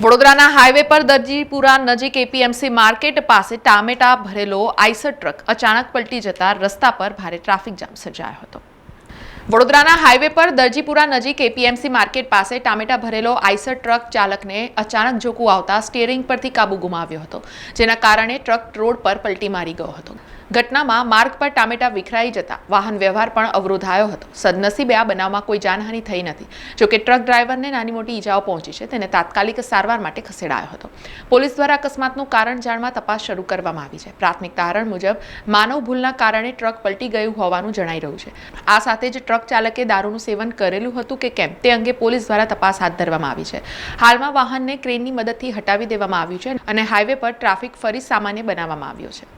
વડોદરાના હાઈવે પર દરજીપુરા નજીક એપીએમસી માર્કેટ પાસે ટામેટા ભરેલો આઈસર ટ્રક અચાનક પલટી જતા રસ્તા પર ભારે ટ્રાફિક જામ સર્જાયો હતો। વડોદરાના હાઈવે પર દરજીપુરા નજીક એપીએમસી માર્કેટ પાસે ટામેટા ભરેલો આઈસર ટ્રક ચાલકને અચાનક ઝોકું આવતા સ્ટીયરિંગ પરથી કાબુ ગુમાવ્યો હતો, જેના કારણે ટ્રક રોડ પર પલટી મારી ગયો હતો। ઘટનામાં માર્ગ પર ટામેટા વિખરાઈ જતા વાહન વ્યવહાર પણ અવરોધાયો હતો। સદનસીબે આ બનાવમાં કોઈ જાનહાનિ થઈ નથી, જોકે ટ્રક ડ્રાઈવરને નાની મોટી ઈજાઓ પહોંચી છે, તેને તાત્કાલિક સારવાર માટે ખસેડાયો હતો। પોલીસ દ્વારા અકસ્માતનું કારણ જાણવા તપાસ શરૂ કરવામાં આવી છે। પ્રાથમિક તારણ મુજબ માનવ ભૂલના કારણે ટ્રક પલટી ગયું હોવાનું જણાઈ રહ્યું છે। આ સાથે જ ટ્રક ચાલકે દારૂનું સેવન કરેલું હતું કે કેમ તે અંગે પોલીસ દ્વારા તપાસ હાથ ધરવામાં આવી છે। હાલમાં વાહનને ક્રેનની મદદથી હટાવી દેવામાં આવ્યું છે અને હાઈવે પર ટ્રાફિક ફરી સામાન્ય બનાવવામાં આવ્યો છે।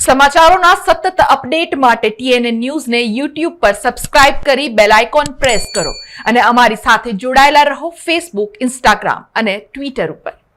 સમાચારોના સતત અપડેટ માટે TNN ન્યૂઝને YouTube પર સબસ્ક્રાઇબ કરી બેલ આઇકોન પ્રેસ કરો અને અમારી સાથે જોડાયેલા રહો Facebook, Instagram અને Twitter ઉપર।